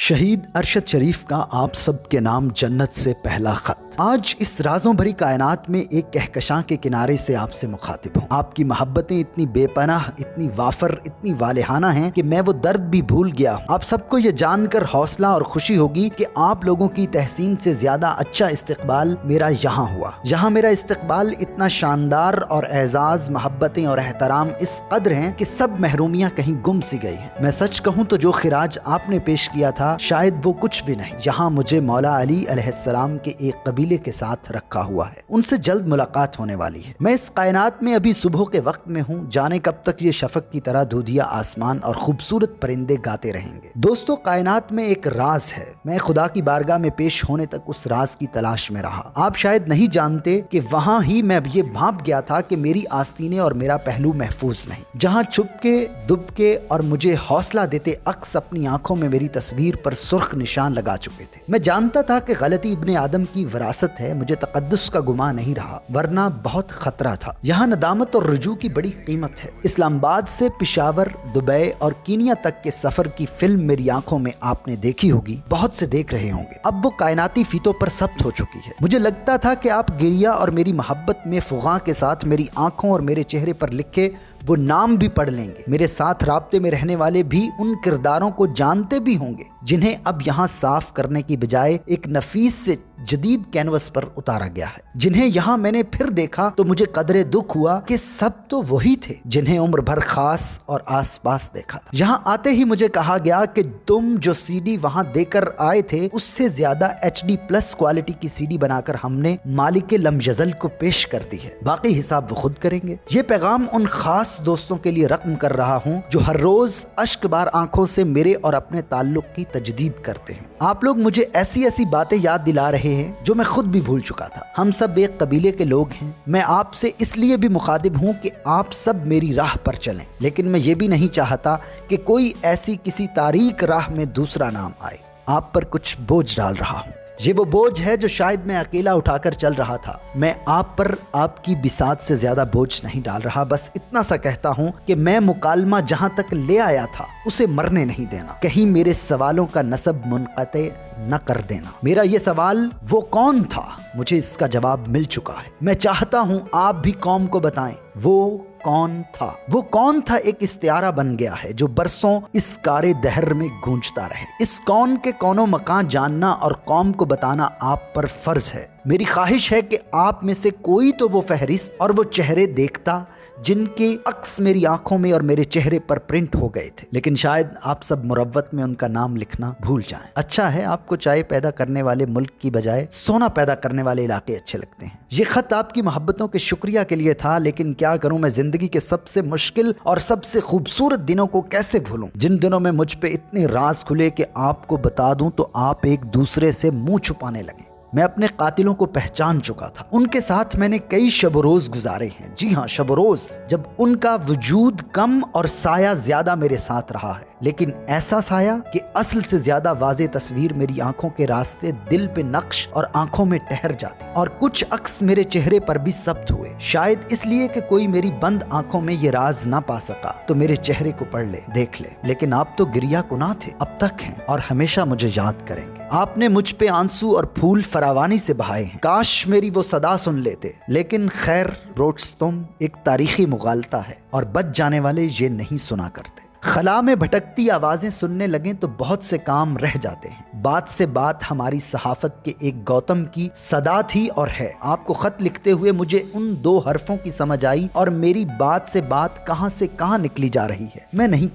शहीद अरशद शरीफ का आप सबके नाम जन्नत से पहला खत। आज इस राजों भरी कायनात में एक कहकशां के किनारे से आपसे मुखातिब हूँ। आपकी मोहब्बतें इतनी बेपनाह, इतनी वाफर, इतनी वालेहाना हैं कि मैं वो दर्द भी भूल गया हूँ। आप सबको ये जानकर हौसला और खुशी होगी कि आप लोगों की तहसीन से ज्यादा अच्छा इस्तकबाल मेरा यहाँ हुआ। यहाँ मेरा इस्तकबाल इतना शानदार और एजाज, मोहब्बतें और एहतराम इस कदर हैं कि सब महरूमियाँ कहीं गुम सी गई हैं। मैं सच कहूँ तो जो खिराज आपने पेश किया था शायद वो कुछ भी नहीं। यहाँ मुझे मौला अली अलैहिस्सलाम के एक कबीले के साथ रखा हुआ है, उनसे जल्द मुलाकात होने वाली है। मैं इस कायनात में अभी सुबह के वक्त में हूँ, जाने कब तक ये शफक की तरह दूधिया आसमान और खूबसूरत परिंदे गाते रहेंगे। दोस्तों, कायनात में एक राज है। मैं खुदा की बारगाह में पेश होने तक उस राज की तलाश में रहा। आप शायद नहीं जानते कि वहाँ ही मैं ये भांप गया था कि मेरी आस्तीनें और मेरा पहलू महफूज नहीं। जहाँ छुप के, दुब के और मुझे हौसला देते अक्स अपनी आंखों में मेरी तस्वीर पर सुर्ख निशान लगा चुके थे। मैं जानता था कि गलती इब्ने आदम की विरासत है, मुझे तकद्दुस का गुमान नहीं रहा, वरना बहुत खतरा था। यहाँ नदामत और रुजू की बड़ी कीमत है। इस्लामाबाद से पिशावर, दुबई और कीनिया तक के सफर की फिल्म मेरी आंखों में आपने देखी होगी, बहुत से देख रहे होंगे। अब वो कायनाती फीतों पर सब्त हो चुकी है। मुझे लगता था कि आप गिरिया और मेरी मोहब्बत में फुगा के साथ मेरी आंखों और मेरे चेहरे पर लिखे वो नाम भी पढ़ लेंगे। मेरे साथ राब्ते में रहने वाले भी उन किरदारों को जानते भी होंगे जिन्हें अब यहाँ साफ करने की बजाय एक नफीस से जदीद कैनवस पर उतारा गया है। जिन्हें यहाँ मैंने फिर देखा तो मुझे कदरे दुख हुआ कि सब तो वही थे जिन्हें उम्र भर खास और आसपास देखा था। यहाँ आते ही मुझे कहा गया कि तुम जो सीडी वहाँ देकर आए थे उससे ज्यादा HD+ क्वालिटी की सीडी बनाकर हमने मालिक लमयज़ल को पेश कर दी है, बाकी हिसाब वो खुद करेंगे। ये पैगाम उन खास दोस्तों के लिए रकम कर रहा हूँ जो हर रोज अश्कबार आंखों से मेरे और अपने ताल्लुक की तजदीद करते हैं। आप लोग मुझे ऐसी ऐसी बातें याद दिला रहे हैं जो मैं खुद भी भूल चुका था। हम सब एक कबीले के लोग हैं। मैं आपसे इसलिए भी मुखातिब हूँ कि आप सब मेरी राह पर चलें, लेकिन मैं ये भी नहीं चाहता कि कोई ऐसी किसी तारीक राह में दूसरा नाम आए। आप पर कुछ बोझ डाल रहा हूँ। ये वो बोझ है जो शायद मैं अकेला उठाकर चल रहा था। मैं आप पर आपकी बिसात से ज्यादा बोझ नहीं डाल रहा। बस इतना सा कहता हूँ कि मैं मुकालमा जहाँ तक ले आया था उसे मरने नहीं देना। कहीं मेरे सवालों का नसब मुनक़ते न कर देना। मेरा ये सवाल वो कौन था, मुझे इसका जवाब मिल चुका है। मैं चाहता हूँ आप भी कौम को बताएं वो कौन था। वो कौन था एक इस्तियारा बन गया है जो बरसों इस कारे दहर में गूंजता रहे। इस कौन के कौनो मकान जानना और कौम को बताना आप पर फर्ज है। मेरी ख्वाहिश है कि आप में से कोई तो वो फहरिस्त और वो चेहरे देखता जिनके अक्स मेरी आंखों में और मेरे चेहरे पर प्रिंट हो गए थे, लेकिन शायद आप सब मुरव्वत में उनका नाम लिखना भूल जाएं। अच्छा है, आपको चाय पैदा करने वाले मुल्क की बजाय सोना पैदा करने वाले इलाके अच्छे लगते हैं। ये खत आपकी मोहब्बतों के शुक्रिया के लिए था, लेकिन क्या करूं, मैं जिंदगी के सबसे मुश्किल और सबसे खूबसूरत दिनों को कैसे भूलूं, जिन दिनों में मुझ पे इतने राज खुले कि आपको बता दूं तो आप एक दूसरे से मुंह छुपाने लगे। मैं अपने कातिलों को पहचान चुका था। उनके साथ मैंने कई शब रोज गुजारे हैं। जी हाँ, शब रोज, जब उनका वजूद कम और साया ज्यादा मेरे साथ रहा है, लेकिन ऐसा साया कि असल से ज्यादा वाज़े तस्वीर मेरी आंखों के रास्ते दिल पे नक्श और आंखों में ठहर जाती, और कुछ अक्स मेरे चेहरे पर भी सब्त हुए। शायद इसलिए कि कोई मेरी बंद आंखों में ये राज ना पा सका तो मेरे चेहरे को पढ़ ले, देख ले। लेकिन आप तो गिरिया कुना थे, अब तक हैं और हमेशा मुझे याद करेंगे। आपने मुझ पे आंसू और फूल फरावानी से बहाए हैं। काश मेरी वो सदा सुन लेते, लेकिन खैर, रोट्स तुम एक तारीखी मुगालता है और बच जाने वाले ये नहीं सुना करते। खला में भटकती आवाजें सुनने लगें तो बहुत से काम रह जाते हैं। बात से बात हमारी सहाफत के एक गौतम की सदा थी और है। आपको खत लिखते हुए मुझे उन दो हरफों की समझ आई और मेरी बात से बात कहां से कहां निकली जा रही है मैं नहीं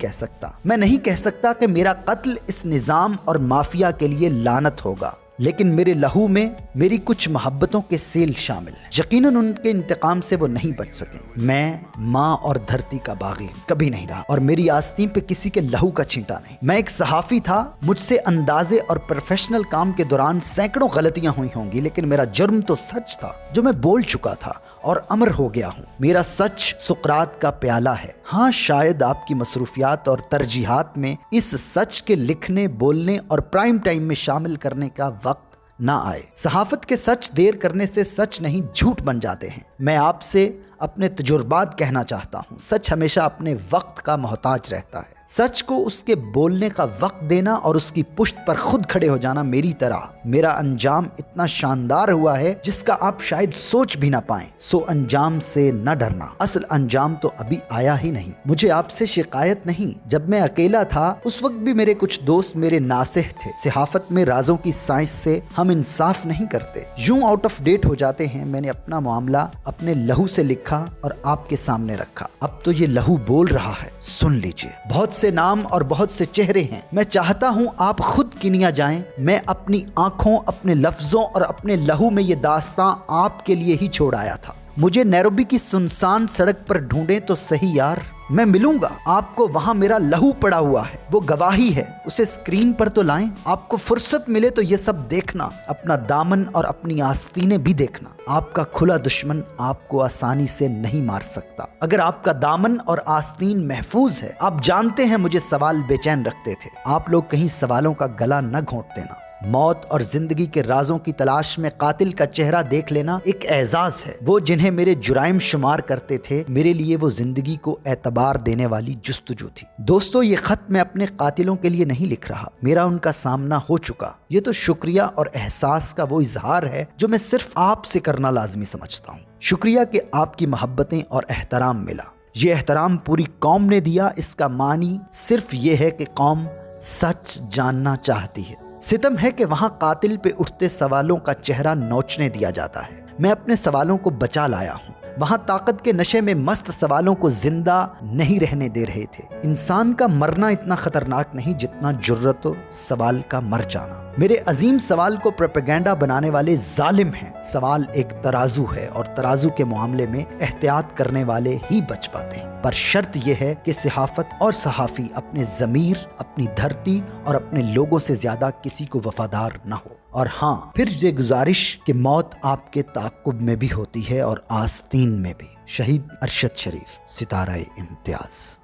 कह सकता कि मेरा कत्ल इस निजाम और माफिया के लिए लानत होगा, लेकिन मेरे लहू में मेरी कुछ मोहब्बतों के सेल शामिल हैं। यकीनन उनके इंतकाम से वो नहीं बच सके। मैं माँ और धरती का बागी कभी नहीं रहा और मेरी आस्तीन पे किसी के लहू का छींटा नहीं। मैं एक सहाफी था, मुझसे अंदाजे और प्रोफेशनल काम के दौरान सैकड़ों गलतियां हुई होंगी, लेकिन मेरा जुर्म तो सच था जो मैं बोल चुका था और अमर हो गया हूँ। मेरा सच सुकरात का प्याला है। हाँ, शायद आपकी मसरूफियात और तरजीहात में इस सच के लिखने, बोलने और प्राइम टाइम में शामिल करने का वक्त ना आए। सहाफत के सच देर करने से सच नहीं झूठ बन जाते हैं। میں آپ سے اپنے تجربات کہنا چاہتا ہوں، سچ ہمیشہ اپنے وقت کا محتاج رہتا ہے۔ سچ کو اس کے بولنے کا وقت دینا اور اس کی پشت پر خود کھڑے ہو جانا میری طرح میرا انجام اتنا شاندار ہوا ہے جس کا آپ شاید سوچ بھی نہ پائیں۔ سو انجام سے نہ ڈرنا، اصل انجام تو ابھی آیا ہی نہیں۔ مجھے آپ سے شکایت نہیں، جب میں اکیلا تھا اس وقت بھی میرے کچھ دوست میرے ناصح تھے۔ صحافت میں رازوں کی سائنس سے ہم انصاف نہیں کرتے، یوں آؤٹ آف ڈیٹ ہو جاتے ہیں۔ میں نے اپنا معاملہ اپنے لہو سے لکھا اور آپ کے سامنے رکھا، اب تو یہ لہو بول رہا ہے، سن لیجئے۔ بہت سے نام اور بہت سے چہرے ہیں، میں چاہتا ہوں آپ خود کنیا جائیں۔ میں اپنی آنکھوں، اپنے لفظوں اور اپنے لہو میں یہ داستاں آپ کے لیے ہی چھوڑ آیا تھا۔ مجھے نیروبی کی سنسان سڑک پر ڈھونڈیں تو صحیح یار، میں ملوں گا آپ کو، وہاں میرا لہو پڑا ہوا ہے، وہ گواہی ہے، اسے اسکرین پر تو لائیں۔ آپ کو فرصت ملے تو یہ سب دیکھنا، اپنا دامن اور اپنی آستینیں بھی دیکھنا۔ آپ کا کھلا دشمن آپ کو آسانی سے نہیں مار سکتا اگر آپ کا دامن اور آستین محفوظ ہے۔ آپ جانتے ہیں مجھے سوال بے چین رکھتے تھے، آپ لوگ کہیں سوالوں کا گلا نہ گھونٹ دینا۔ موت اور زندگی کے رازوں کی تلاش میں قاتل کا چہرہ دیکھ لینا ایک اعزاز ہے۔ وہ جنہیں میرے جرائم شمار کرتے تھے، میرے لیے وہ زندگی کو اعتبار دینے والی جستجو تھی۔ دوستو، یہ خط میں اپنے قاتلوں کے لیے نہیں لکھ رہا، میرا ان کا سامنا ہو چکا۔ یہ تو شکریہ اور احساس کا وہ اظہار ہے جو میں صرف آپ سے کرنا لازمی سمجھتا ہوں۔ شکریہ کہ آپ کی محبتیں اور احترام ملا۔ یہ احترام پوری قوم نے دیا، اس کا معنی صرف یہ ہے کہ قوم سچ جاننا چاہتی ہے۔ ستم ہے کہ وہاں قاتل پہ اٹھتے سوالوں کا چہرہ نوچنے دیا جاتا ہے۔ میں اپنے سوالوں کو بچا لایا ہوں۔ وہاں طاقت کے نشے میں مست سوالوں کو زندہ نہیں رہنے دے رہے تھے۔ انسان کا مرنا اتنا خطرناک نہیں جتنا جرت و سوال کا مر جانا۔ میرے عظیم سوال کو پروپیگنڈا بنانے والے ظالم ہیں۔ سوال ایک ترازو ہے اور ترازو کے معاملے میں احتیاط کرنے والے ہی بچ پاتے ہیں، پر شرط یہ ہے کہ صحافت اور صحافی اپنے ضمیر، اپنی دھرتی اور اپنے لوگوں سے زیادہ کسی کو وفادار نہ ہو۔ اور ہاں، پھر یہ گزارش کہ موت آپ کے تعاقب میں بھی ہوتی ہے اور آستین میں بھی۔ شہید ارشد شریف، ستارہ امتیاز۔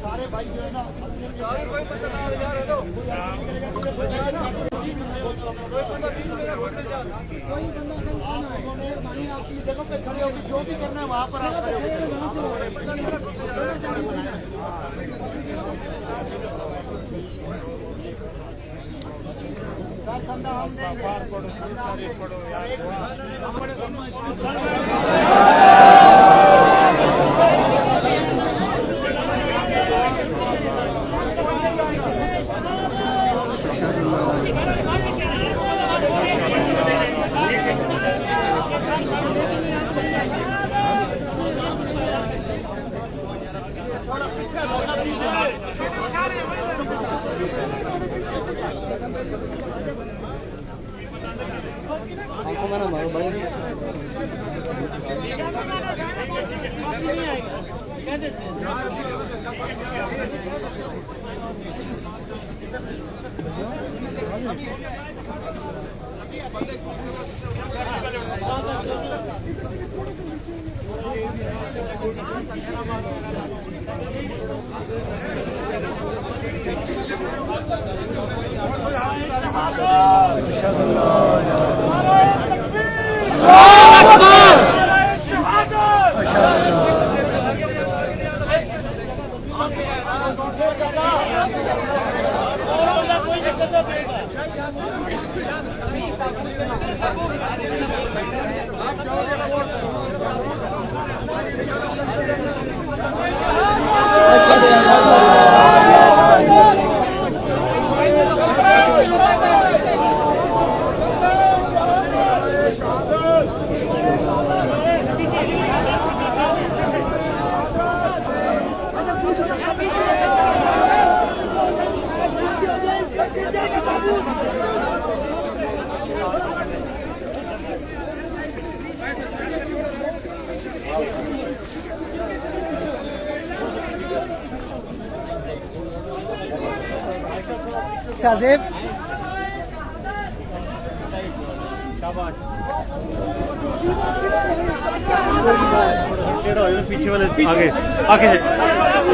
سارے بھائی جو ہے نا اپنی جگہ پہ کھڑے ہوگی، جو بھی کرنا ہے وہاں پر آپ کھڑے شازیب پیچھے والے آگے آگے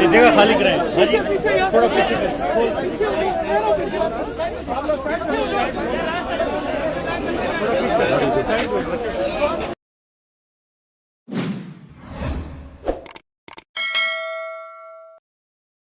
یہ جگہ خالی کرائیں، تھوڑا پیچھے थोड़ा पीछे।